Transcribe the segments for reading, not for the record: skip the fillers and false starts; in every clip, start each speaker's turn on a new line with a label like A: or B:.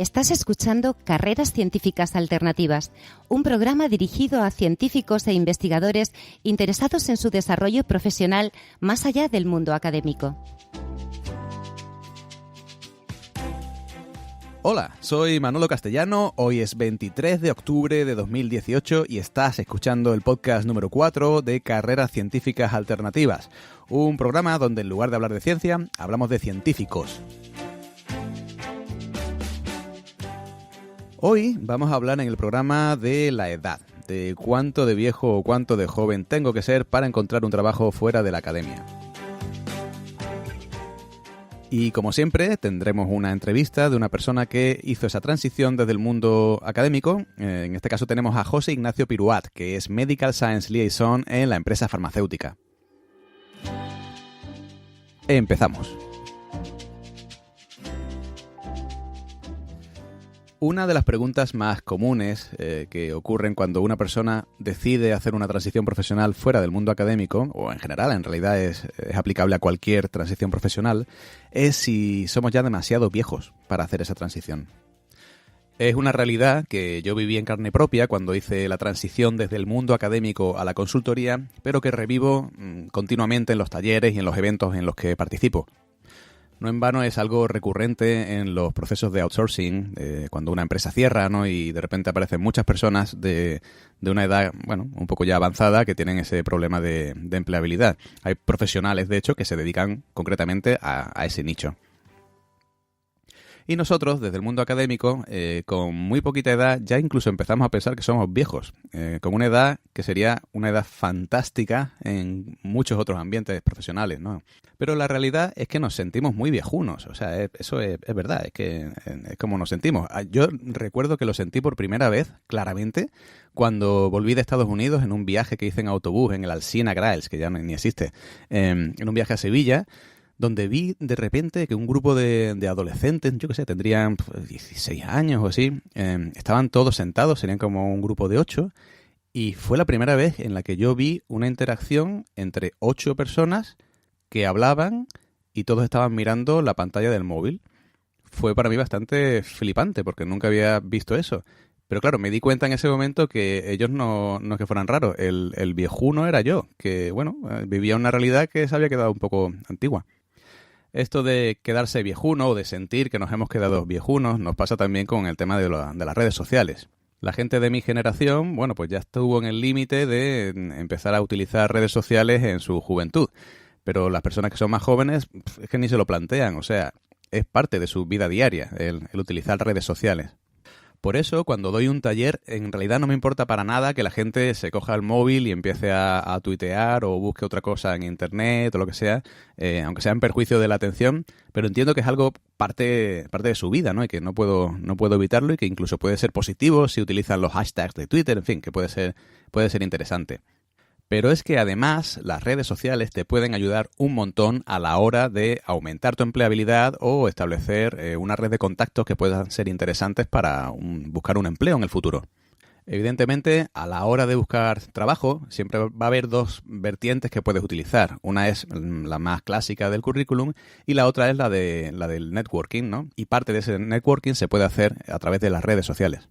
A: Estás escuchando Carreras Científicas Alternativas, un programa dirigido a científicos e investigadores interesados en su desarrollo profesional más allá del mundo académico.
B: Hola, soy Manolo Castellano, hoy es 23 de octubre de 2018 y estás escuchando el podcast número 4 de Carreras Científicas Alternativas, un programa donde en lugar de hablar de ciencia, hablamos de científicos. Hoy vamos a hablar en el programa de la edad, de cuánto de viejo o cuánto de joven tengo que ser para encontrar un trabajo fuera de la academia. Y como siempre, tendremos una entrevista de una persona que hizo esa transición desde el mundo académico. En este caso tenemos a José Ignacio Piruat, que es Medical Science Liaison en la empresa farmacéutica. Empezamos. Una de las preguntas más comunes que ocurren cuando una persona decide hacer una transición profesional fuera del mundo académico, o en general, en realidad es aplicable a cualquier transición profesional, es si somos ya demasiado viejos para hacer esa transición. Es una realidad que yo viví en carne propia cuando hice la transición desde el mundo académico a la consultoría, pero que revivo continuamente en los talleres y en los eventos en los que participo. No en vano es algo recurrente en los procesos de outsourcing, cuando una empresa cierra, ¿no? Y de repente aparecen muchas personas de una edad, bueno, un poco ya avanzada que tienen ese problema de empleabilidad. Hay profesionales, de hecho, que se dedican concretamente a ese nicho. Y nosotros, desde el mundo académico, con muy poquita edad, ya incluso empezamos a pensar que somos viejos, con una edad que sería una edad fantástica en muchos otros ambientes profesionales, ¿no? Pero la realidad es que nos sentimos muy viejunos, o sea, eso es verdad, es como nos sentimos. Yo recuerdo que lo sentí por primera vez, claramente, cuando volví de Estados Unidos en un viaje que hice en autobús, en el Alsina Graels, que ya ni existe, en un viaje a Sevilla, donde vi de repente que un grupo de adolescentes, yo qué sé, tendrían 16 años o así, estaban todos sentados, serían como un grupo de 8, y fue la primera vez en la que yo vi una interacción entre 8 personas que hablaban y todos estaban mirando la pantalla del móvil. Fue para mí bastante flipante porque nunca había visto eso. Pero claro, me di cuenta en ese momento que ellos no es que fueran raros, el viejuno era yo, que bueno, vivía una realidad que se había quedado un poco antigua. Esto de quedarse viejuno o de sentir que nos hemos quedado viejunos nos pasa también con el tema de las redes sociales. La gente de mi generación, bueno, pues ya estuvo en el límite de empezar a utilizar redes sociales en su juventud. Pero las personas que son más jóvenes es que ni se lo plantean, o sea, es parte de su vida diaria el utilizar redes sociales. Por eso, cuando doy un taller, en realidad no me importa para nada que la gente se coja el móvil y empiece a tuitear o busque otra cosa en internet o lo que sea, aunque sea en perjuicio de la atención, pero entiendo que es algo parte de su vida, ¿no? Y que no puedo evitarlo y que incluso puede ser positivo si utilizan los hashtags de Twitter, en fin, que puede ser interesante. Pero es que además las redes sociales te pueden ayudar un montón a la hora de aumentar tu empleabilidad o establecer una red de contactos que puedan ser interesantes para buscar un empleo en el futuro. Evidentemente, a la hora de buscar trabajo, siempre va a haber dos vertientes que puedes utilizar. Una es la más clásica del currículum y la otra es la del networking, ¿no? Y parte de ese networking se puede hacer a través de las redes sociales.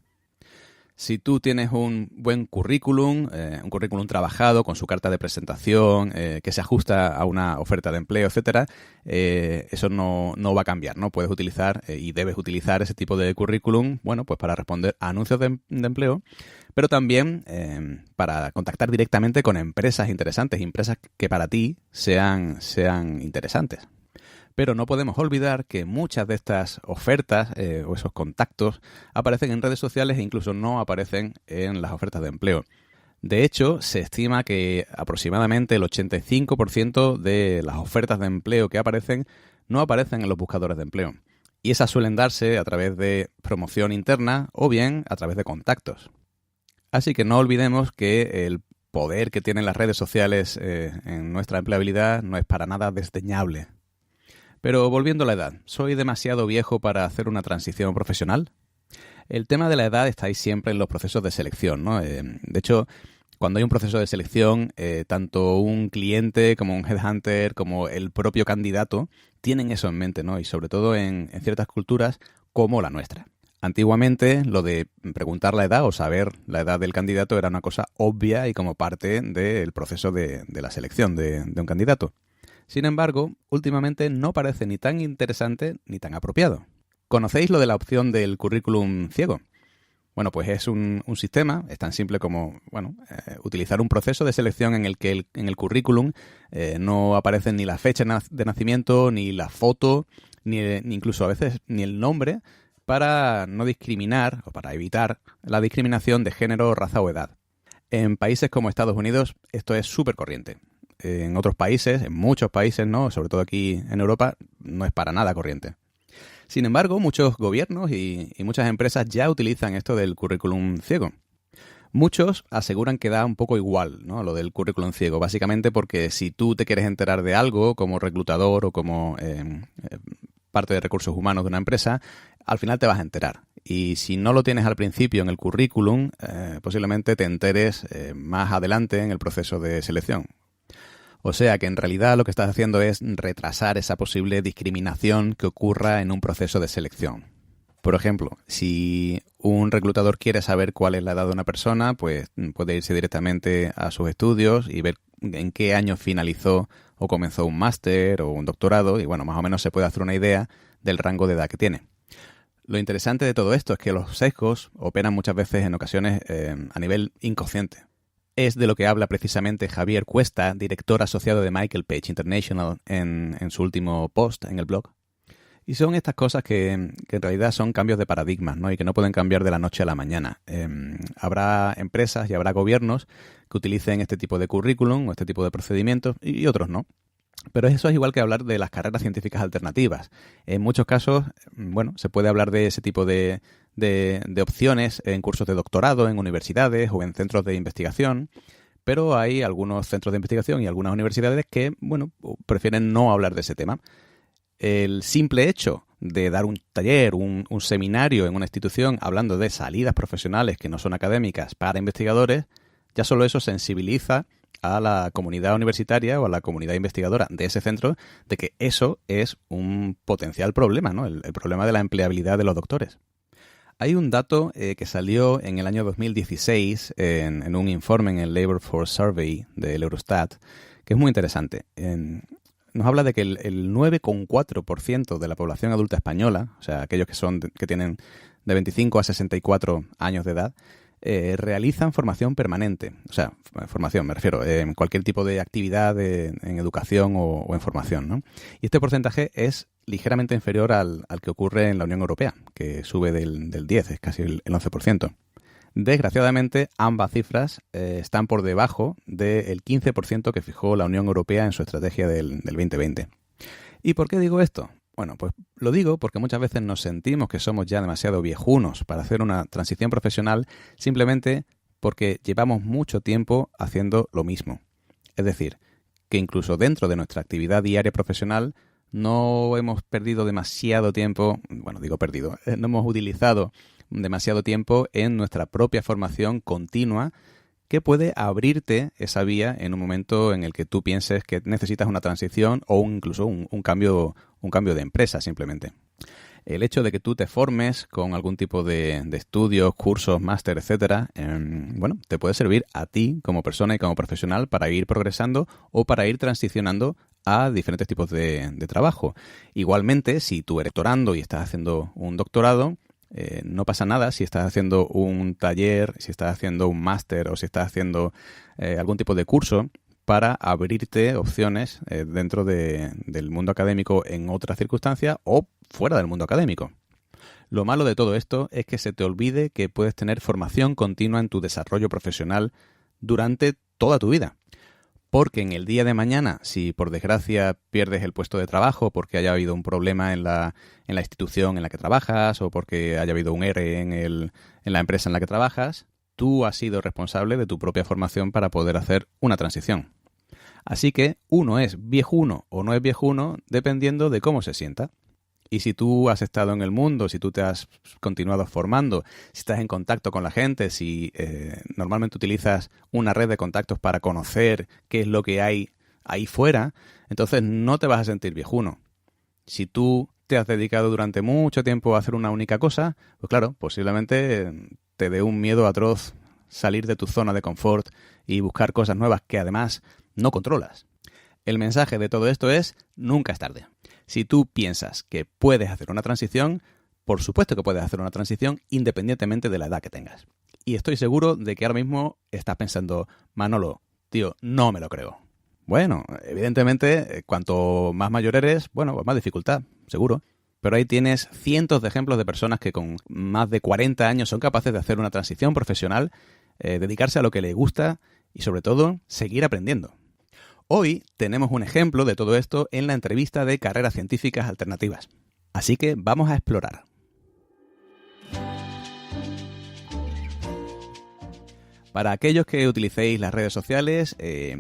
B: Si tú tienes un buen currículum, un currículum trabajado con su carta de presentación, que se ajusta a una oferta de empleo, etcétera, eso no va a cambiar, ¿no? Puedes utilizar y debes utilizar ese tipo de currículum, bueno, pues para responder a anuncios de empleo, pero también para contactar directamente con empresas interesantes, empresas que para ti sean interesantes. Pero no podemos olvidar que muchas de estas ofertas o esos contactos aparecen en redes sociales e incluso no aparecen en las ofertas de empleo. De hecho, se estima que aproximadamente el 85% de las ofertas de empleo que aparecen no aparecen en los buscadores de empleo. Y esas suelen darse a través de promoción interna o bien a través de contactos. Así que no olvidemos que el poder que tienen las redes sociales en nuestra empleabilidad no es para nada desdeñable. Pero volviendo a la edad, ¿soy demasiado viejo para hacer una transición profesional? El tema de la edad está ahí siempre en los procesos de selección, ¿no? De hecho, cuando hay un proceso de selección, tanto un cliente como un headhunter, como el propio candidato, tienen eso en mente, ¿no? Y sobre todo en ciertas culturas como la nuestra. Antiguamente, lo de preguntar la edad o saber la edad del candidato era una cosa obvia y como parte del proceso de la selección de un candidato. Sin embargo, últimamente no parece ni tan interesante ni tan apropiado. ¿Conocéis lo de la opción del currículum ciego? Bueno, pues es un sistema, es tan simple como utilizar un proceso de selección en el que en el currículum no aparecen ni la fecha de nacimiento, ni la foto, ni incluso a veces ni el nombre, para no discriminar o para evitar la discriminación de género, raza o edad. En países como Estados Unidos esto es súper corriente. En otros países, en muchos países, ¿no? Sobre todo aquí en Europa, no es para nada corriente. Sin embargo, muchos gobiernos y muchas empresas ya utilizan esto del currículum ciego. Muchos aseguran que da un poco igual, ¿no? Lo del currículum ciego, básicamente porque si tú te quieres enterar de algo como reclutador o como parte de recursos humanos de una empresa, al final te vas a enterar. Y si no lo tienes al principio en el currículum, posiblemente te enteres más adelante en el proceso de selección. O sea que en realidad lo que estás haciendo es retrasar esa posible discriminación que ocurra en un proceso de selección. Por ejemplo, si un reclutador quiere saber cuál es la edad de una persona, pues puede irse directamente a sus estudios y ver en qué año finalizó o comenzó un máster o un doctorado y más o menos se puede hacer una idea del rango de edad que tiene. Lo interesante de todo esto es que los sesgos operan muchas veces en ocasiones a nivel inconsciente. Es de lo que habla precisamente Javier Cuesta, director asociado de Michael Page International, en su último post en el blog. Y son estas cosas que en realidad son cambios de paradigmas, ¿no? Y que no pueden cambiar de la noche a la mañana. Habrá empresas y habrá gobiernos que utilicen este tipo de currículum o este tipo de procedimientos y otros no. Pero eso es igual que hablar de las carreras científicas alternativas. En muchos casos, se puede hablar de ese tipo de opciones en cursos de doctorado, en universidades o en centros de investigación, pero hay algunos centros de investigación y algunas universidades que, prefieren no hablar de ese tema. El simple hecho de dar un taller, un seminario en una institución hablando de salidas profesionales que no son académicas para investigadores, ya solo eso sensibiliza a la comunidad universitaria o a la comunidad investigadora de ese centro de que eso es un potencial problema, ¿no? El problema de la empleabilidad de los doctores. Hay un dato que salió en el año 2016 en un informe en el Labour Force Survey del Eurostat, que es muy interesante. Nos habla de que el 9,4% de la población adulta española, o sea, aquellos que tienen de 25 a 64 años de edad, realizan formación permanente. O sea, formación, me refiero, en cualquier tipo de actividad en educación o en formación, ¿no? Y este porcentaje es ligeramente inferior al que ocurre en la Unión Europea, que sube del 10, es casi el 11%. Desgraciadamente, ambas cifras están por debajo del 15% que fijó la Unión Europea en su estrategia del 2020. ¿Y por qué digo esto? Bueno, pues lo digo porque muchas veces nos sentimos que somos ya demasiado viejunos para hacer una transición profesional simplemente porque llevamos mucho tiempo haciendo lo mismo. Es decir, que incluso dentro de nuestra actividad diaria profesional no hemos perdido demasiado tiempo, no hemos utilizado demasiado tiempo en nuestra propia formación continua que puede abrirte esa vía en un momento en el que tú pienses que necesitas una transición o incluso un cambio de empresa simplemente. El hecho de que tú te formes con algún tipo de estudios, cursos, máster, etcétera, te puede servir a ti como persona y como profesional para ir progresando o para ir transicionando a diferentes tipos de trabajo. Igualmente, si tú eres doctorando y estás haciendo un doctorado, no pasa nada si estás haciendo un taller, si estás haciendo un máster o si estás haciendo algún tipo de curso para abrirte opciones dentro del mundo académico en otras circunstancias o fuera del mundo académico. Lo malo de todo esto es que se te olvide que puedes tener formación continua en tu desarrollo profesional durante toda tu vida. Porque en el día de mañana, si por desgracia pierdes el puesto de trabajo porque haya habido un problema en la institución en la que trabajas o porque haya habido un ERE en la empresa en la que trabajas, tú has sido responsable de tu propia formación para poder hacer una transición. Así que uno es viejuno o no es viejuno dependiendo de cómo se sienta. Y si tú has estado en el mundo, si tú te has continuado formando, si estás en contacto con la gente, si normalmente utilizas una red de contactos para conocer qué es lo que hay ahí fuera, entonces no te vas a sentir viejuno. Si tú te has dedicado durante mucho tiempo a hacer una única cosa, pues claro, posiblemente te dé un miedo atroz salir de tu zona de confort y buscar cosas nuevas que además no controlas. El mensaje de todo esto es: nunca es tarde. Si tú piensas que puedes hacer una transición, por supuesto que puedes hacer una transición independientemente de la edad que tengas. Y estoy seguro de que ahora mismo estás pensando: Manolo, tío, no me lo creo. Bueno, evidentemente, cuanto más mayor eres, bueno, pues más dificultad, seguro. Pero ahí tienes cientos de ejemplos de personas que con más de 40 años son capaces de hacer una transición profesional, dedicarse a lo que les gusta y, sobre todo, seguir aprendiendo. Hoy tenemos un ejemplo de todo esto en la entrevista de Carreras Científicas Alternativas. Así que vamos a explorar. Para aquellos que utilicéis las redes sociales,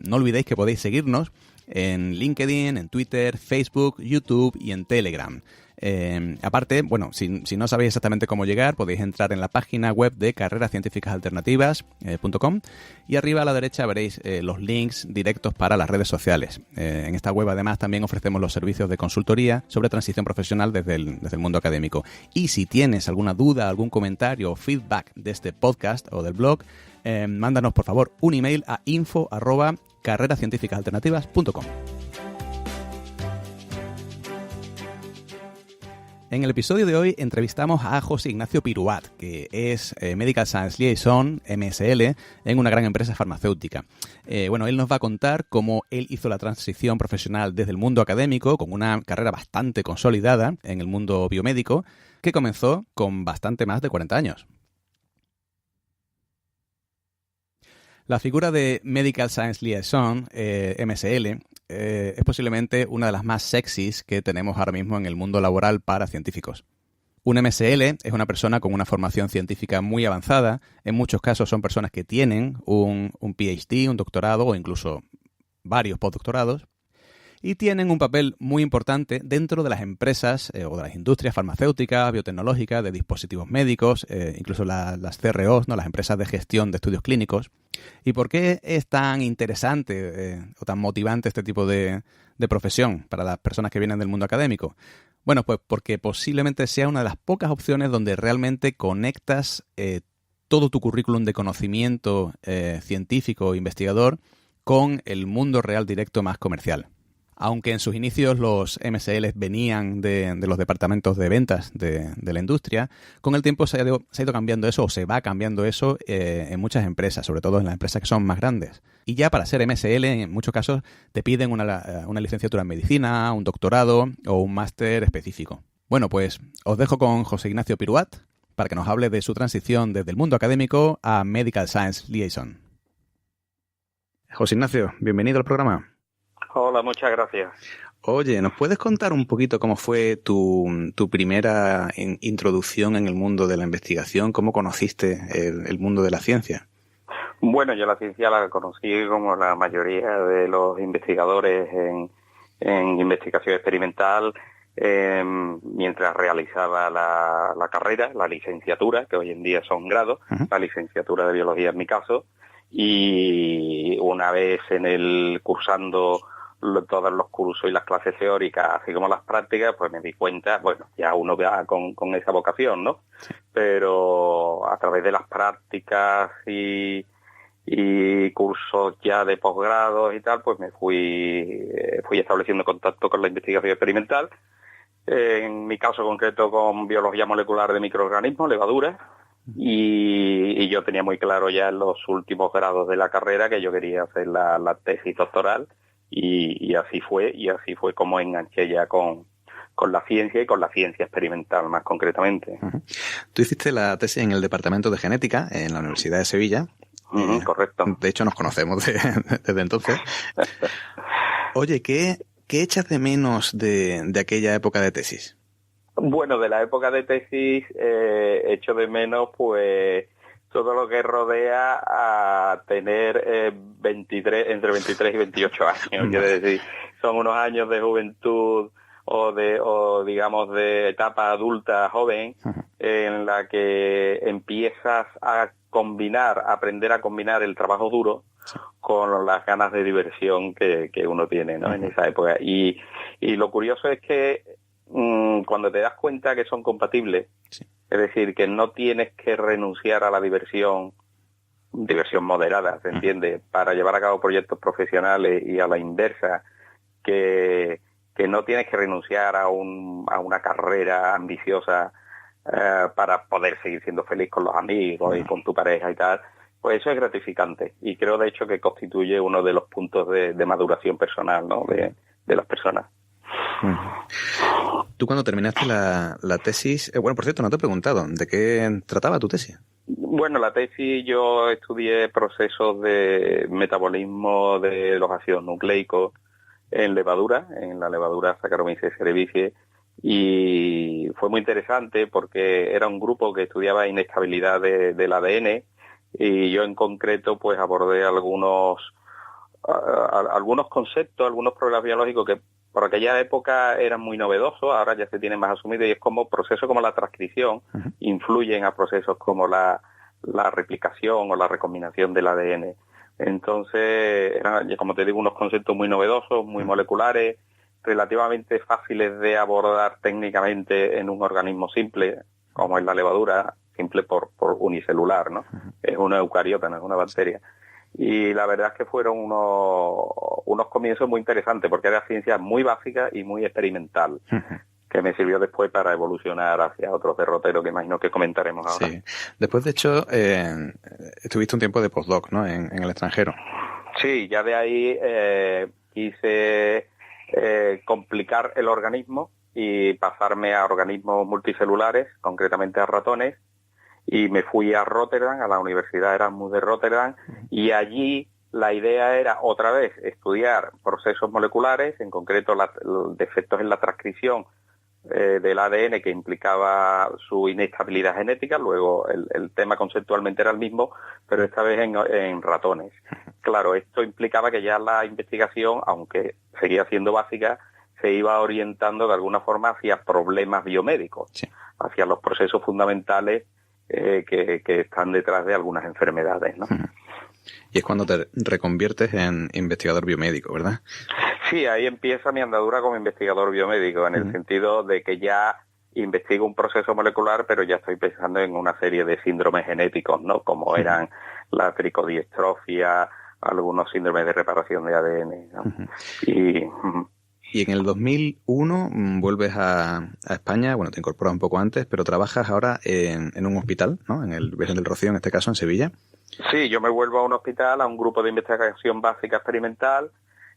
B: no olvidéis que podéis seguirnos en LinkedIn, en Twitter, Facebook, YouTube y en Telegram. Aparte, bueno, si no sabéis exactamente cómo llegar, podéis entrar en la página web de carrerascientificasalternativas.com y arriba a la derecha veréis los links directos para las redes sociales. En esta web además también ofrecemos los servicios de consultoría sobre transición profesional desde el mundo académico. Y si tienes alguna duda, algún comentario o feedback de este podcast o del blog, mándanos por favor un email a info@carrerascientificasalternativas.com. En el episodio de hoy entrevistamos a José Ignacio Piruat, que es Medical Science Liaison, MSL, en una gran empresa farmacéutica. Bueno, él nos va a contar cómo él hizo la transición profesional desde el mundo académico, con una carrera bastante consolidada en el mundo biomédico, que comenzó con bastante más de 40 años. La figura de Medical Science Liaison, MSL, es posiblemente una de las más sexys que tenemos ahora mismo en el mundo laboral para científicos. Un MSL es una persona con una formación científica muy avanzada. En muchos casos son personas que tienen un PhD, un doctorado o incluso varios postdoctorados. Y tienen un papel muy importante dentro de las empresas o de las industrias farmacéuticas, biotecnológicas, de dispositivos médicos, incluso las CROs, ¿no? Las empresas de gestión de estudios clínicos. ¿Y por qué es tan interesante o tan motivante este tipo de profesión para las personas que vienen del mundo académico? Bueno, pues porque posiblemente sea una de las pocas opciones donde realmente conectas todo tu currículum de conocimiento científico e investigador con el mundo real directo más comercial. Aunque en sus inicios los MSLs venían de los departamentos de ventas de la industria, con el tiempo se ha ido cambiando eso, o se va cambiando eso en muchas empresas, sobre todo en las empresas que son más grandes. Y ya para ser MSL, en muchos casos, te piden una licenciatura en medicina, un doctorado o un máster específico. Bueno, pues os dejo con José Ignacio Piruat para que nos hable de su transición desde el mundo académico a Medical Science Liaison. José Ignacio, bienvenido al programa.
C: Hola, muchas gracias.
B: Oye, ¿nos puedes contar un poquito cómo fue tu primera introducción en el mundo de la investigación? ¿Cómo conociste el mundo de la ciencia?
C: Bueno, yo la ciencia la conocí como la mayoría de los investigadores en investigación experimental mientras realizaba la carrera, la licenciatura, que hoy en día son grados, la licenciatura de biología en mi caso, y una vez cursando todos los cursos y las clases teóricas, así como las prácticas, pues me di cuenta, bueno, ya uno va con esa vocación, ¿no? Pero a través de las prácticas y cursos ya de posgrado y tal, pues me fui estableciendo contacto con la investigación experimental, en mi caso concreto con biología molecular de microorganismos, levaduras, y yo tenía muy claro ya en los últimos grados de la carrera que yo quería hacer la tesis doctoral, y así fue como enganché ya con la ciencia y con la ciencia experimental más concretamente.
B: Tú hiciste la tesis en el Departamento de Genética en la Universidad de Sevilla.
C: Correcto.
B: De hecho, nos conocemos desde entonces. Oye, ¿qué echas de menos de aquella época de tesis?
C: Bueno, de la época de tesis echo de menos pues todo lo que rodea a tener entre 23 y 28 años. Quiero decir, son unos años de juventud o digamos de etapa adulta joven en la que empiezas a aprender a combinar el trabajo duro con las ganas de diversión que uno tiene, ¿no? En esa época. Y lo curioso es que cuando te das cuenta que son compatibles,
B: Sí.
C: es decir, que no tienes que renunciar a la diversión moderada, ¿se entiende?, para llevar a cabo proyectos profesionales, y a la inversa, que no tienes que renunciar a una carrera ambiciosa para poder seguir siendo feliz con los amigos y con tu pareja y tal, pues eso es gratificante, y creo de hecho que constituye uno de los puntos de maduración personal, ¿no?, de las personas.
B: Tú cuando terminaste la tesis, bueno, por cierto, no te he preguntado, ¿de qué trataba tu tesis?
C: Bueno, la tesis, yo estudié procesos de metabolismo de los ácidos nucleicos en la levadura Saccharomyces cerevisiae, y fue muy interesante porque era un grupo que estudiaba inestabilidad del ADN, y yo en concreto pues abordé algunos conceptos, algunos problemas biológicos que por aquella época eran muy novedosos, ahora ya se tienen más asumidos, y es como procesos como la transcripción influyen a procesos como la replicación o la recombinación del ADN. Entonces, eran, como te digo, unos conceptos muy novedosos, muy moleculares, relativamente fáciles de abordar técnicamente en un organismo simple, como es la levadura, simple por unicelular, ¿no? Es una eucariota, no es una bacteria. Y la verdad es que fueron unos comienzos muy interesantes, porque era ciencia muy básica y muy experimental, que me sirvió después para evolucionar hacia otros derroteros que imagino que comentaremos ahora.
B: Sí. Después, de hecho, estuviste un tiempo de postdoc, ¿no?, en el extranjero.
C: Sí, ya de ahí quise complicar el organismo y pasarme a organismos multicelulares, concretamente a ratones, y me fui a Rotterdam, a la Universidad Erasmus de Rotterdam, y allí la idea era otra vez estudiar procesos moleculares, en concreto los defectos en la transcripción del ADN que implicaba su inestabilidad genética. Luego el tema conceptualmente era el mismo, pero esta vez en ratones. Claro, esto implicaba que ya la investigación, aunque seguía siendo básica, se iba orientando de alguna forma hacia problemas biomédicos, sí, hacia los procesos fundamentales que están detrás de algunas enfermedades, ¿no?
B: Y es cuando te reconviertes en investigador biomédico, ¿verdad?
C: Sí, ahí empieza mi andadura como investigador biomédico, en el sentido de que ya investigo un proceso molecular, pero ya estoy pensando en una serie de síndromes genéticos, ¿no?, como eran la tricodiestrofia, algunos síndromes de reparación de ADN, ¿no?
B: Y en el 2001 vuelves a España, bueno, te incorporas un poco antes, pero trabajas ahora en un hospital, ¿no?, en el Virgen del Rocío, en este caso, en Sevilla.
C: Sí, yo me vuelvo a un hospital, a un grupo de investigación básica experimental.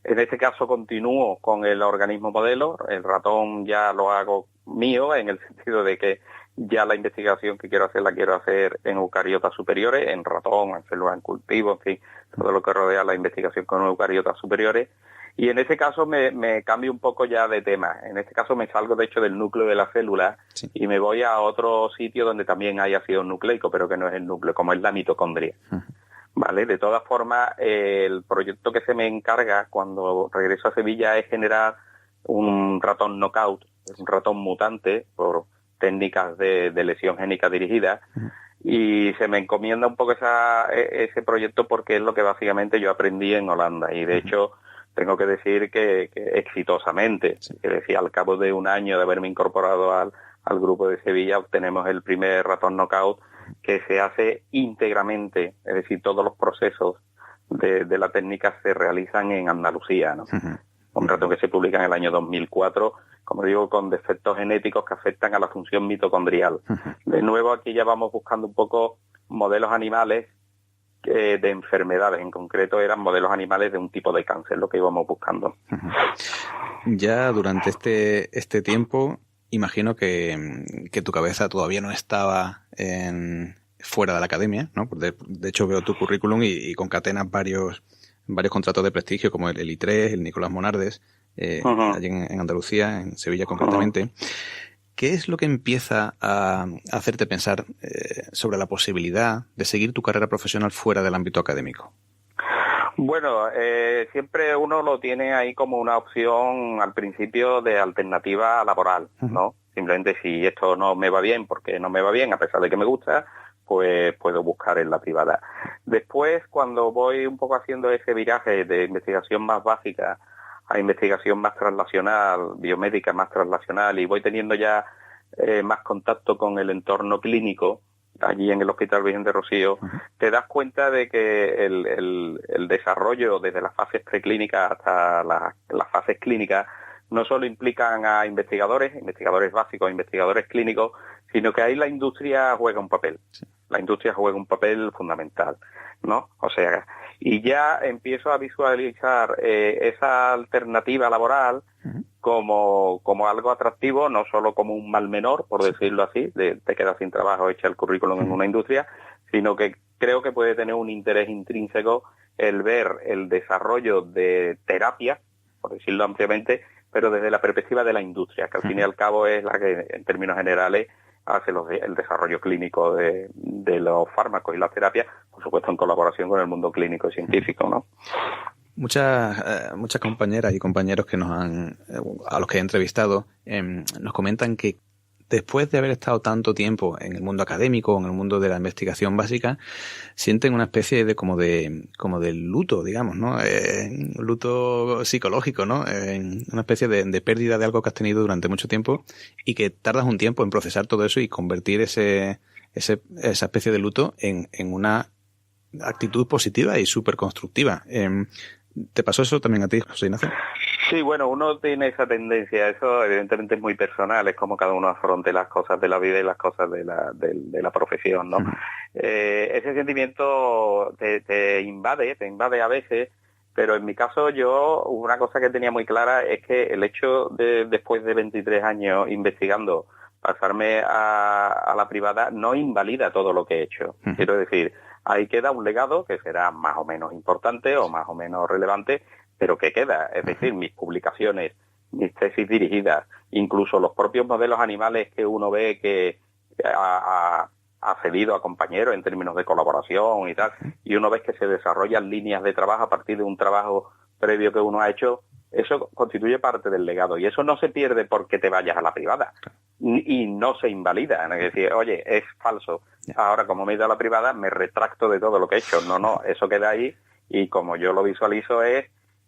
C: En este caso continúo con el organismo modelo. El ratón ya lo hago mío, en el sentido de que ya la investigación que quiero hacer la quiero hacer en eucariotas superiores, en ratón, en células en cultivo, en fin, todo lo que rodea la investigación con eucariotas superiores. Y en este caso me cambio un poco ya de tema. En este caso me salgo, de hecho, del núcleo de la célula, sí, y me voy a otro sitio donde también hay ácido nucleico, pero que no es el núcleo, como es la mitocondria. Vale, de todas formas, el proyecto que se me encarga cuando regreso a Sevilla es generar un ratón knockout, es un ratón mutante por técnicas de lesión génica dirigida, y se me encomienda un poco ese proyecto porque es lo que básicamente yo aprendí en Holanda, y de hecho tengo que decir que exitosamente, sí, es decir, al cabo de un año de haberme incorporado al grupo de Sevilla, obtenemos el primer ratón knockout que se hace íntegramente, es decir, todos los procesos de la técnica se realizan en Andalucía, ¿no? Un ratón que se publica en el año 2004, como digo, con defectos genéticos que afectan a la función mitocondrial. De nuevo, aquí ya vamos buscando un poco modelos animales de enfermedades, en concreto eran modelos animales de un tipo de cáncer, lo que íbamos buscando.
B: Ya durante este tiempo, imagino que tu cabeza todavía no estaba fuera de la academia, ¿no? De hecho, veo tu currículum y concatenas varios contratos de prestigio, como el I3, el Nicolás Monardes, allí en Andalucía, en Sevilla concretamente. ¿Qué es lo que empieza a hacerte pensar sobre la posibilidad de seguir tu carrera profesional fuera del ámbito académico?
C: Bueno, siempre uno lo tiene ahí como una opción al principio de alternativa laboral, ¿no? Simplemente si esto no me va bien, porque no me va bien, a pesar de que me gusta, pues puedo buscar en la privada. Después, cuando voy un poco haciendo ese viraje de investigación más básica a investigación más translacional, biomédica más translacional, y voy teniendo ya más contacto con el entorno clínico, allí en el Hospital Virgen de Rocío, te das cuenta de que el desarrollo desde las fases preclínicas hasta las fases clínicas no solo implican a investigadores básicos, investigadores clínicos, sino que ahí la industria juega un papel. Sí. La industria juega un papel fundamental, ¿no? O sea, y ya empiezo a visualizar esa alternativa laboral como algo atractivo, no solo como un mal menor, por decirlo así, te quedas sin trabajo, echa el currículum en una industria, sino que creo que puede tener un interés intrínseco el ver el desarrollo de terapia, por decirlo ampliamente, pero desde la perspectiva de la industria, que al fin y al cabo es la que, en términos generales, hace el desarrollo clínico de los fármacos y las terapias, por supuesto en colaboración con el mundo clínico y científico, ¿no?
B: Muchas compañeras y compañeros a los que he entrevistado, nos comentan que después de haber estado tanto tiempo en el mundo académico, en el mundo de la investigación básica, sienten una especie de como de luto, digamos, ¿no? Un luto psicológico, ¿no? Una especie de pérdida de algo que has tenido durante mucho tiempo y que tardas un tiempo en procesar todo eso y convertir esa especie de luto en una actitud positiva y súper constructiva. ¿Te pasó eso también a ti, José Ignacio?
C: Sí, bueno, uno tiene esa tendencia, eso evidentemente es muy personal, es como cada uno afronte las cosas de la vida y las cosas de la profesión, ¿no? Ese sentimiento te invade a veces, pero en mi caso una cosa que tenía muy clara es que el hecho de, después de 23 años investigando, pasarme a la privada no invalida todo lo que he hecho. Quiero decir, ahí queda un legado que será más o menos importante o más o menos relevante, pero que queda, es decir, mis publicaciones, mis tesis dirigidas, incluso los propios modelos animales que uno ve que ha cedido a compañeros en términos de colaboración y tal, y uno ve que se desarrollan líneas de trabajo a partir de un trabajo previo que uno ha hecho, eso constituye parte del legado, y eso no se pierde porque te vayas a la privada, y no se invalida, es decir, oye, es falso, ahora como me he ido a la privada me retracto de todo lo que he hecho, no, eso queda ahí, y como yo lo visualizo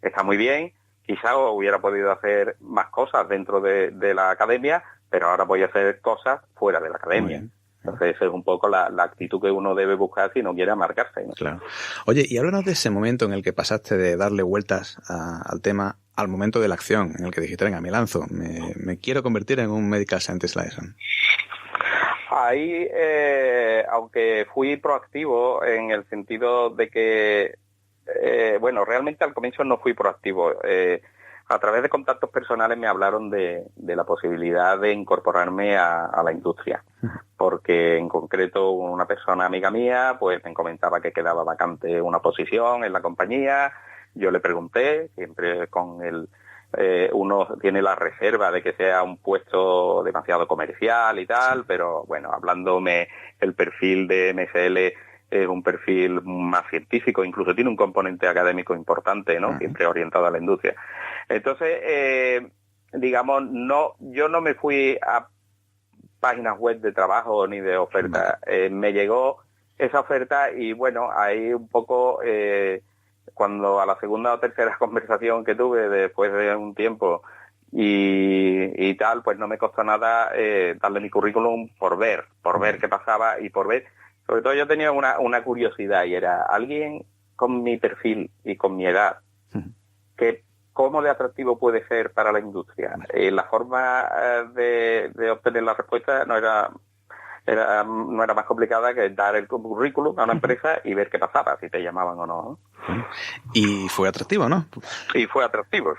C: está muy bien, quizá hubiera podido hacer más cosas dentro de la academia, pero ahora voy a hacer cosas fuera de la academia. Entonces, esa es un poco la actitud que uno debe buscar si no quiere amargarse, ¿no?
B: Claro. Oye, y háblanos de ese momento en el que pasaste de darle vueltas al tema al momento de la acción, en el que dijiste, venga, me lanzo, me quiero convertir en un Medical Scientist Liaison.
C: Ahí, aunque fui proactivo en el sentido de que, realmente al comienzo no fui proactivo. A través de contactos personales me hablaron de la posibilidad de incorporarme a la industria, porque en concreto una persona amiga mía pues me comentaba que quedaba vacante una posición en la compañía. Yo le pregunté, siempre con uno tiene la reserva de que sea un puesto demasiado comercial y tal, pero bueno, hablándome el perfil de MSL es un perfil más científico, incluso tiene un componente académico importante, ¿no? Siempre orientado a la industria. Entonces, digamos, yo no me fui a páginas web de trabajo ni de oferta. Me llegó esa oferta y bueno, ahí un poco, cuando a la segunda o tercera conversación que tuve después de un tiempo y tal, pues no me costó nada darle mi currículum por ver qué pasaba y por ver. Sobre todo yo tenía una curiosidad y era alguien con mi perfil y con mi edad, que ¿cómo de atractivo puede ser para la industria? La forma de obtener la respuesta no era más complicada que dar el currículum a una empresa y ver qué pasaba, si te llamaban o no.
B: Y fue atractivo, ¿no?
C: Y fue atractivo.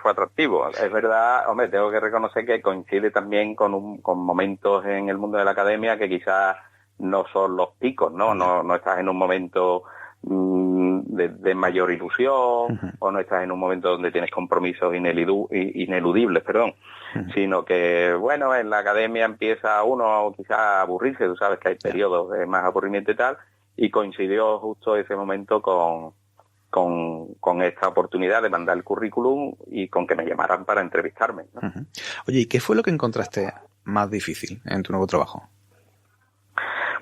C: Es verdad, hombre, tengo que reconocer que coincide también con momentos en el mundo de la academia que quizás no son los picos, ¿no? No estás en un momento de mayor ilusión, o no estás en un momento donde tienes compromisos ineludibles, sino que, bueno, en la academia empieza uno quizás a aburrirse, tú sabes que hay periodos de más aburrimiento y tal, y coincidió justo ese momento con esta oportunidad de mandar el currículum y con que me llamaran para entrevistarme, ¿no?
B: Oye, ¿y qué fue lo que encontraste más difícil en tu nuevo trabajo?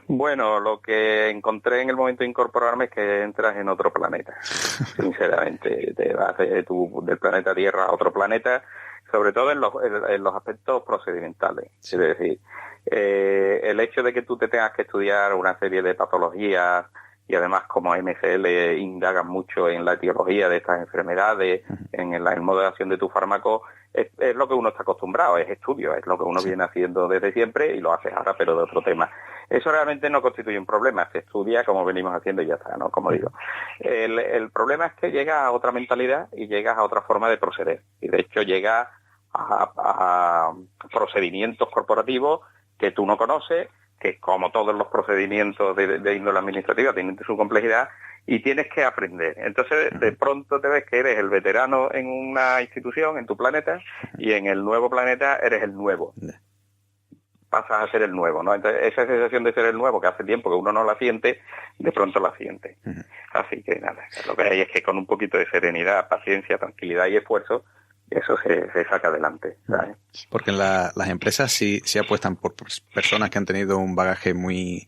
C: Bueno, lo que encontré en el momento de incorporarme es que entras en otro planeta, sinceramente. Te vas del planeta Tierra a otro planeta, sobre todo en los aspectos procedimentales. Es decir, el hecho de que tú te tengas que estudiar una serie de patologías y además como MSL indagan mucho en la etiología de estas enfermedades, en la modelación de tu fármaco, es lo que uno está acostumbrado, es estudio, es lo que uno viene haciendo desde siempre y lo haces ahora, pero de otro tema. Eso realmente no constituye un problema, se estudia como venimos haciendo y ya está, ¿no? Como digo. El problema es que llegas a otra mentalidad y llegas a otra forma de proceder. Y de hecho llegas a procedimientos corporativos que tú no conoces, que como todos los procedimientos de índole administrativa tienen su complejidad y tienes que aprender. Entonces, de pronto te ves que eres el veterano en una institución, en tu planeta, y en el nuevo planeta eres el nuevo. Pasas a ser el nuevo, ¿no? Entonces, esa sensación de ser el nuevo, que hace tiempo que uno no la siente, de pronto la siente. Así que nada, lo que hay es que con un poquito de serenidad, paciencia, tranquilidad y esfuerzo, eso se saca adelante, ¿sabes?
B: Porque en las empresas sí apuestan por personas que han tenido un bagaje muy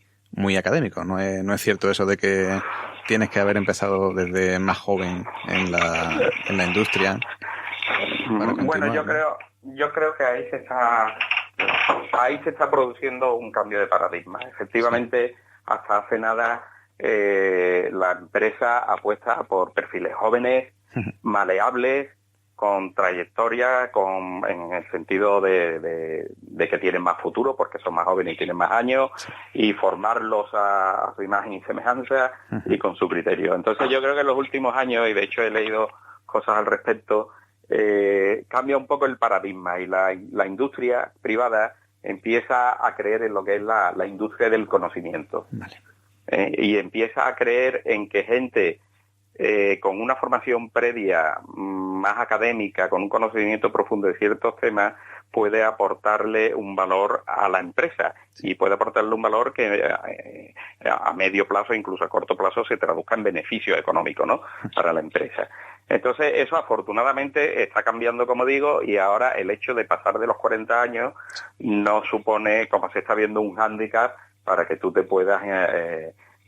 B: académico. No es cierto eso de que tienes que haber empezado desde más joven en la industria.
C: Bueno, yo creo que ahí se está produciendo un cambio de paradigma. Efectivamente, hasta hace nada la empresa apuesta por perfiles jóvenes, maleables, con trayectoria, en el sentido de que tienen más futuro porque son más jóvenes y tienen más años, y formarlos a su imagen y semejanza y con su criterio. Entonces yo creo que en los últimos años, y de hecho he leído cosas al respecto, cambia un poco el paradigma y la industria privada empieza a creer en lo que es la industria del conocimiento. Vale. Y empieza a creer en que gente con una formación previa más académica, con un conocimiento profundo de ciertos temas, puede aportarle un valor a la empresa y puede aportarle un valor que a medio plazo, incluso a corto plazo, se traduzca en beneficio económico, ¿no?, para la empresa. Entonces, eso afortunadamente está cambiando, como digo, y ahora el hecho de pasar de los 40 años no supone, como se está viendo, un hándicap para que tú te puedas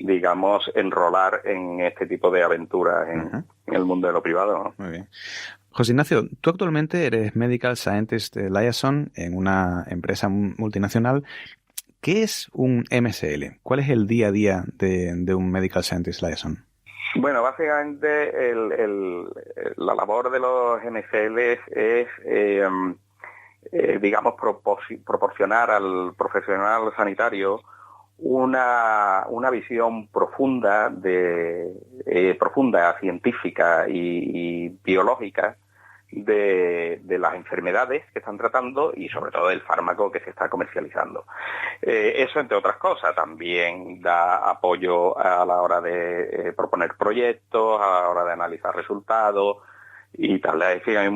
C: digamos, enrolar en este tipo de aventuras en el mundo de lo privado, ¿no?
B: Muy bien. José Ignacio, tú actualmente eres Medical Scientist de Liaison en una empresa multinacional. ¿Qué es un MSL? ¿Cuál es el día a día de un Medical Scientist Liaison?
C: Bueno, básicamente la labor de los MSLs es, digamos, proporcionar al profesional sanitario una visión profunda, científica y biológica de las enfermedades que están tratando y sobre todo del fármaco que se está comercializando. Eso, entre otras cosas, también da apoyo a la hora de proponer proyectos, a la hora de analizar resultados y tal. En fin, hay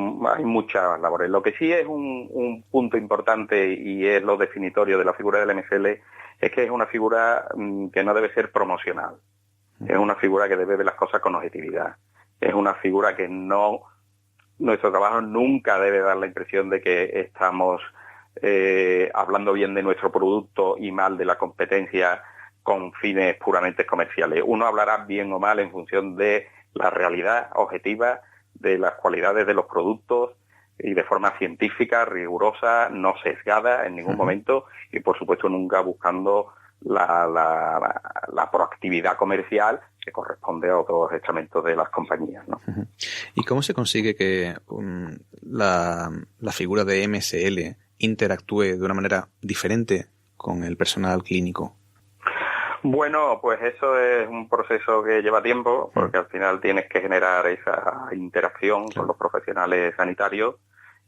C: muchas labores. Lo que sí es un punto importante y es lo definitorio de la figura del MSL es que es una figura que no debe ser promocional. Es una figura que debe ver las cosas con objetividad. Es una figura que nuestro trabajo nunca debe dar la impresión de que estamos hablando bien de nuestro producto y mal de la competencia con fines puramente comerciales. Uno hablará bien o mal en función de la realidad objetiva, de las cualidades de los productos y de forma científica, rigurosa, no sesgada en ningún momento y, por supuesto, nunca buscando la proactividad comercial que corresponde a otros estamentos de las compañías, ¿no?
B: ¿Y cómo se consigue que la figura de MSL interactúe de una manera diferente con el personal clínico?
C: Bueno, pues eso es un proceso que lleva tiempo, porque al final tienes que generar esa interacción con los profesionales sanitarios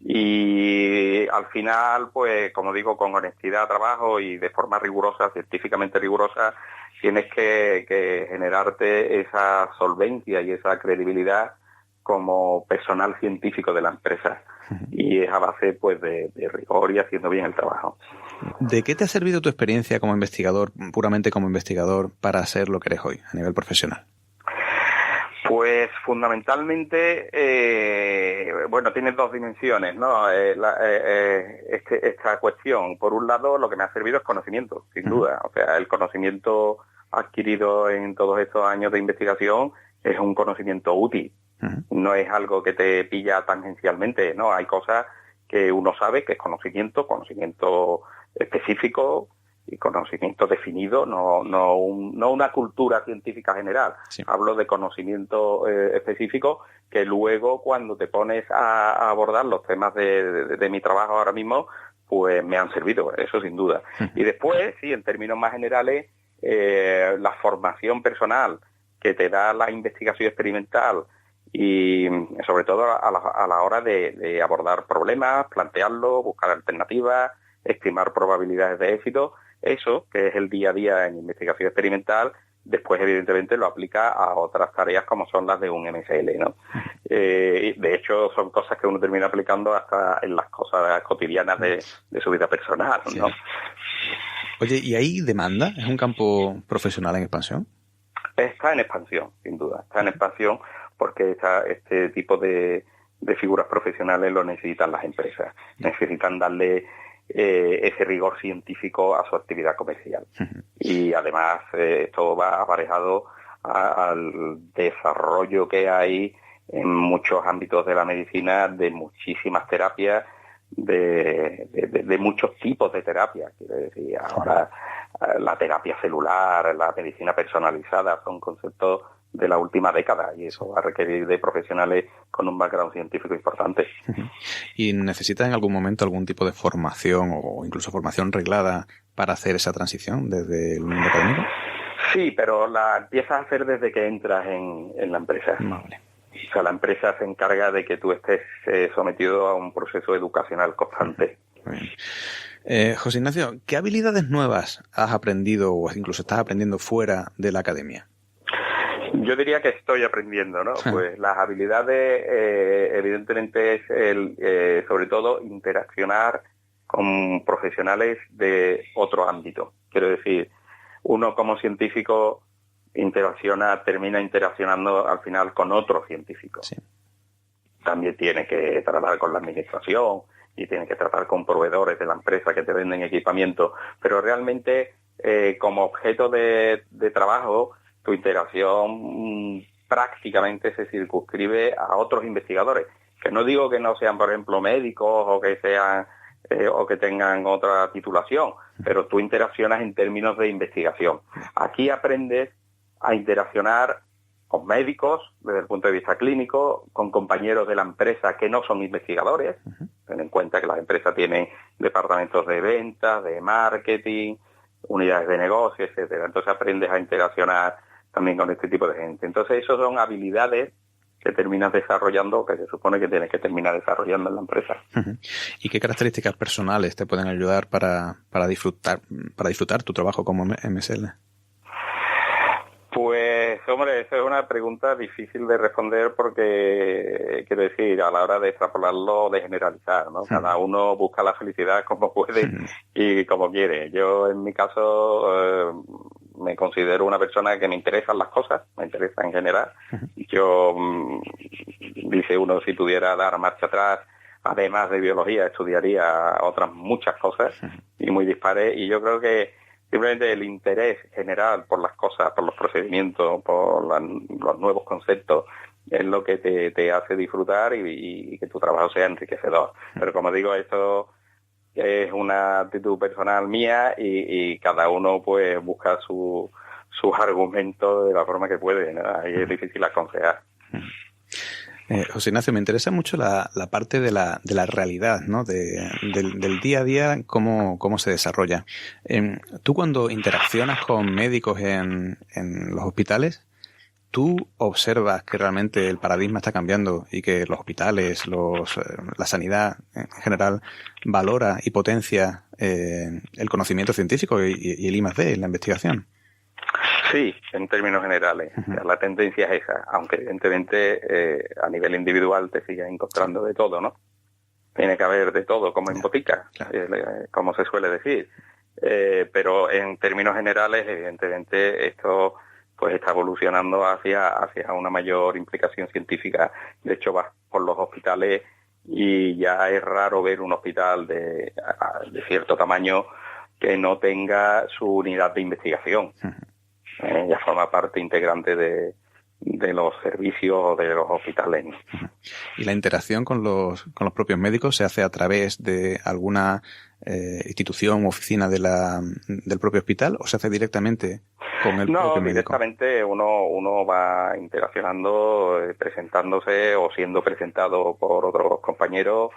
C: y al final, pues como digo, con honestidad, trabajo y de forma rigurosa, científicamente rigurosa, tienes que generarte esa solvencia y esa credibilidad como personal científico de la empresa. Y es a base pues de rigor y haciendo bien el trabajo.
B: ¿De qué te ha servido tu experiencia como investigador, puramente como investigador, para ser lo que eres hoy a nivel profesional?
C: Pues fundamentalmente, tiene dos dimensiones, ¿no? Esta cuestión, por un lado, lo que me ha servido es conocimiento, sin duda. O sea, el conocimiento adquirido en todos estos años de investigación es un conocimiento útil. No es algo que te pilla tangencialmente, ¿no? Hay cosas que uno sabe que es conocimiento específico y conocimiento definido, no una cultura científica general. Sí. Hablo de conocimiento específico que luego, cuando te pones a abordar los temas de mi trabajo ahora mismo, pues me han servido, eso sin duda. Y después, sí, en términos más generales, la formación personal que te da la investigación experimental y sobre todo a la hora de abordar problemas, plantearlos, buscar alternativas, estimar probabilidades de éxito. Eso, que es el día a día en investigación experimental, después evidentemente lo aplica a otras tareas como son las de un MSL, ¿no? De hecho, son cosas que uno termina aplicando hasta en las cosas cotidianas de su vida personal, ¿no? Sí.
B: Oye, ¿y hay demanda? ¿Es un campo profesional en expansión?
C: Está en expansión, sin duda. Está en expansión porque este tipo de figuras profesionales lo necesitan las empresas. Necesitan darle ese rigor científico a su actividad comercial. Y además esto va aparejado al desarrollo que hay en muchos ámbitos de la medicina, de muchísimas terapias, de muchos tipos de terapias. Quiero decir, ahora la terapia celular, la medicina personalizada son conceptos de la última década y eso va a requerir de profesionales con un background científico importante.
B: ¿Y necesitas en algún momento algún tipo de formación o incluso formación reglada para hacer esa transición desde el mundo académico?
C: Sí, pero la empiezas a hacer desde que entras en la empresa.
B: Vale.
C: O sea, la empresa se encarga de que tú estés sometido a un proceso educacional constante.
B: Muy bien. José Ignacio, ¿qué habilidades nuevas has aprendido o incluso estás aprendiendo fuera de la academia?
C: Yo diría que estoy aprendiendo, ¿no? Pues las habilidades, evidentemente, es sobre todo interaccionar con profesionales de otro ámbito. Quiero decir, uno como científico termina interaccionando al final con otro científico. Sí. También tiene que tratar con la administración y tiene que tratar con proveedores de la empresa que te venden equipamiento, pero realmente como objeto de trabajo, tu interacción prácticamente se circunscribe a otros investigadores, que no digo que no sean, por ejemplo, médicos o que sean o que tengan otra titulación, pero tú interaccionas en términos de investigación. Aquí aprendes a interaccionar con médicos desde el punto de vista clínico, con compañeros de la empresa que no son investigadores. Ten en cuenta que las empresas tienen departamentos de ventas, de marketing, unidades de negocio, etcétera. Entonces aprendes a interaccionar también con este tipo de gente. Entonces, esas son habilidades que terminas desarrollando, que se supone que tienes que terminar desarrollando en la empresa.
B: ¿Y qué características personales te pueden ayudar para disfrutar tu trabajo como MSL?
C: Pues, hombre, esa es una pregunta difícil de responder porque, quiero decir, a la hora de extrapolarlo, de generalizar, ¿no? Cada uno busca la felicidad como puede y como quiere. Yo, en mi caso, me considero una persona que me interesan las cosas, me interesa en general. Yo, dice uno, si pudiera dar marcha atrás, además de biología, estudiaría otras muchas cosas y muy dispares. Y yo creo que simplemente el interés general por las cosas, por los procedimientos, por los nuevos conceptos, es lo que te hace disfrutar y que tu trabajo sea enriquecedor. Pero como digo, esto es una actitud personal mía y cada uno pues busca sus argumentos de la forma que puede, ¿no? Ahí es difícil aconsejar.
B: José Ignacio, me interesa mucho la parte de la realidad, ¿no? Del día a día, cómo se desarrolla. Tú cuando interaccionas con médicos en los hospitales, ¿tú observas que realmente el paradigma está cambiando y que los hospitales, la sanidad en general, valora y potencia el conocimiento científico y el I+D, la investigación?
C: Sí, en términos generales. O sea, la tendencia es esa, aunque evidentemente a nivel individual te sigues encontrando de todo, ¿no? Tiene que haber de todo, como en botica, como se suele decir. Pero en términos generales, evidentemente, esto pues está evolucionando hacia una mayor implicación científica. De hecho, vas por los hospitales y ya es raro ver un hospital de cierto tamaño que no tenga su unidad de investigación. Ya forma parte integrante de los servicios de los hospitales, ¿no?
B: ¿Y la interacción con los propios médicos se hace a través de alguna institución o oficina del propio hospital, o se hace directamente con el propio médico?
C: No, directamente uno va interaccionando, presentándose o siendo presentado por otros compañeros.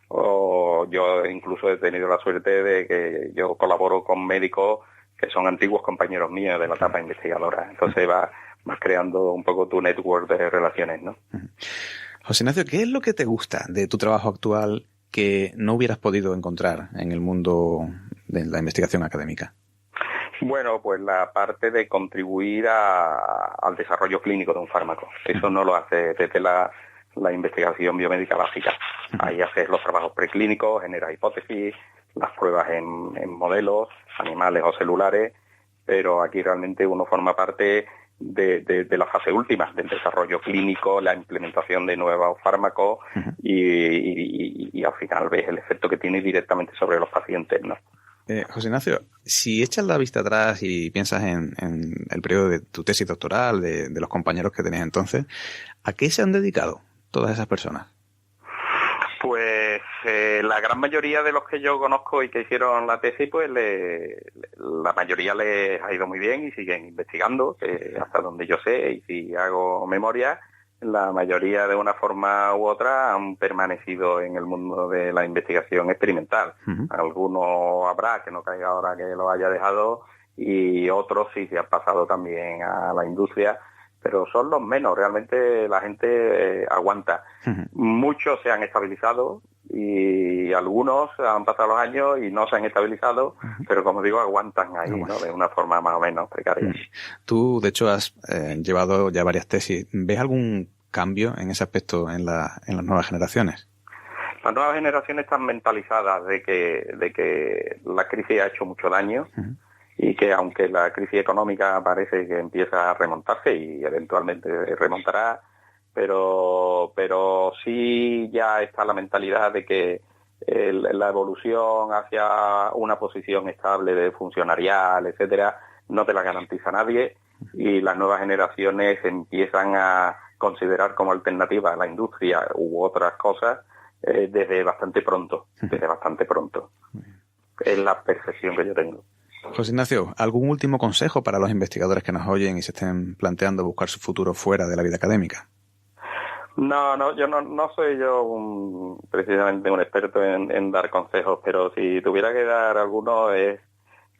C: O yo incluso he tenido la suerte de que yo colaboro con médicos que son antiguos compañeros míos de la etapa investigadora. Entonces vas creando un poco tu network de relaciones, ¿no?
B: José Ignacio, ¿qué es lo que te gusta de tu trabajo actual que no hubieras podido encontrar en el mundo de la investigación académica?
C: Bueno, pues la parte de contribuir al desarrollo clínico de un fármaco. Eso no lo hace desde la investigación biomédica básica. Ahí haces los trabajos preclínicos, generas hipótesis, las pruebas en modelos, animales o celulares, pero aquí realmente uno forma parte de la fase última del desarrollo clínico, la implementación de nuevos fármacos y al final ves el efecto que tiene directamente sobre los pacientes, ¿no?
B: José Ignacio, si echas la vista atrás y piensas en el periodo de tu tesis doctoral, de los compañeros que tenías entonces, ¿a qué se han dedicado todas esas personas?
C: Pues la gran mayoría de los que yo conozco y que hicieron la tesis, pues la mayoría les ha ido muy bien y siguen investigando, hasta donde yo sé, y si hago memoria, la mayoría de una forma u otra han permanecido en el mundo de la investigación experimental. Alguno habrá que no caiga ahora que lo haya dejado y otros sí se han pasado también a la industria, pero son los menos. Realmente la gente aguanta. Muchos se han estabilizado y algunos han pasado los años y no se han estabilizado, pero como digo, aguantan ahí, ¿no? De una forma más o menos precaria.
B: Tú, de hecho, has llevado ya varias tesis. ¿Ves algún cambio en ese aspecto en las nuevas generaciones?
C: Las nuevas generaciones están mentalizadas de que la crisis ha hecho mucho daño. Y que aunque la crisis económica parece que empieza a remontarse y eventualmente remontará, pero sí ya está la mentalidad de que la evolución hacia una posición estable de funcionarial, etcétera, no te la garantiza nadie, y las nuevas generaciones empiezan a considerar como alternativa a la industria u otras cosas desde bastante pronto. Es la percepción que yo tengo.
B: José Ignacio, ¿algún último consejo para los investigadores que nos oyen y se estén planteando buscar su futuro fuera de la vida académica?
C: No, yo no soy precisamente un experto en dar consejos, pero si tuviera que dar alguno es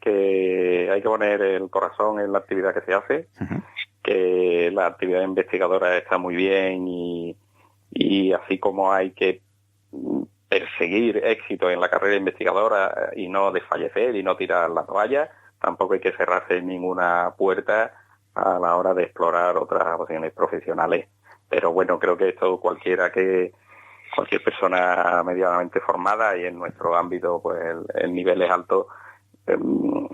C: que hay que poner el corazón en la actividad que se hace, que la actividad investigadora está muy bien y así como hay que perseguir éxito en la carrera investigadora y no desfallecer y no tirar la toalla, tampoco hay que cerrarse ninguna puerta a la hora de explorar otras opciones profesionales. Pero bueno, creo que esto cualquier persona medianamente formada, y en nuestro ámbito pues el nivel es alto,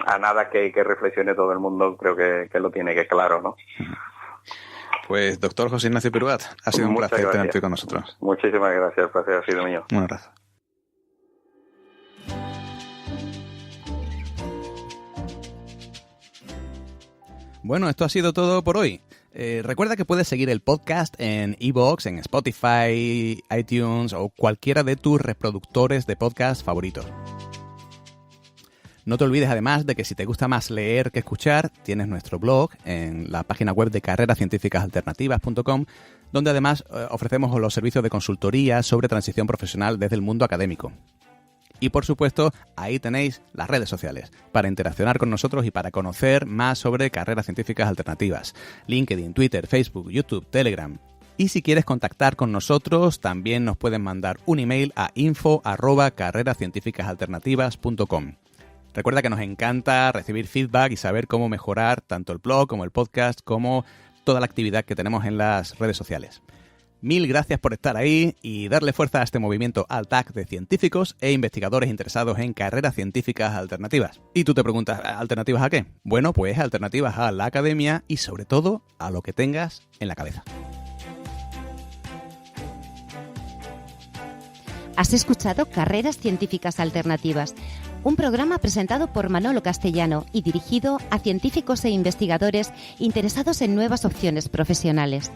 C: a nada que reflexione todo el mundo, creo que lo tiene que claro, ¿no?
B: Pues doctor José Ignacio Peruat, ha sido un placer tenerte con nosotros.
C: Muchísimas gracias, el placer ha sido mío.
B: Un abrazo. Bueno, esto ha sido todo por hoy. Recuerda que puedes seguir el podcast en iVoox, en Spotify, iTunes o cualquiera de tus reproductores de podcast favoritos. No te olvides además de que si te gusta más leer que escuchar, tienes nuestro blog en la página web de carrerascientificasalternativas.com, donde además ofrecemos los servicios de consultoría sobre transición profesional desde el mundo académico. Y por supuesto, ahí tenéis las redes sociales para interaccionar con nosotros y para conocer más sobre carreras científicas alternativas. LinkedIn, Twitter, Facebook, YouTube, Telegram. Y si quieres contactar con nosotros, también nos pueden mandar un email a info@carrerascientificasalternativas.com. Recuerda que nos encanta recibir feedback y saber cómo mejorar tanto el blog como el podcast, como toda la actividad que tenemos en las redes sociales. Mil gracias por estar ahí y darle fuerza a este movimiento ALTAC de científicos e investigadores interesados en carreras científicas alternativas. Y tú te preguntas, ¿alternativas a qué? Bueno, pues alternativas a la academia y sobre todo a lo que tengas en la cabeza.
A: Has escuchado Carreras Científicas Alternativas, un programa presentado por Manolo Castellano y dirigido a científicos e investigadores interesados en nuevas opciones profesionales.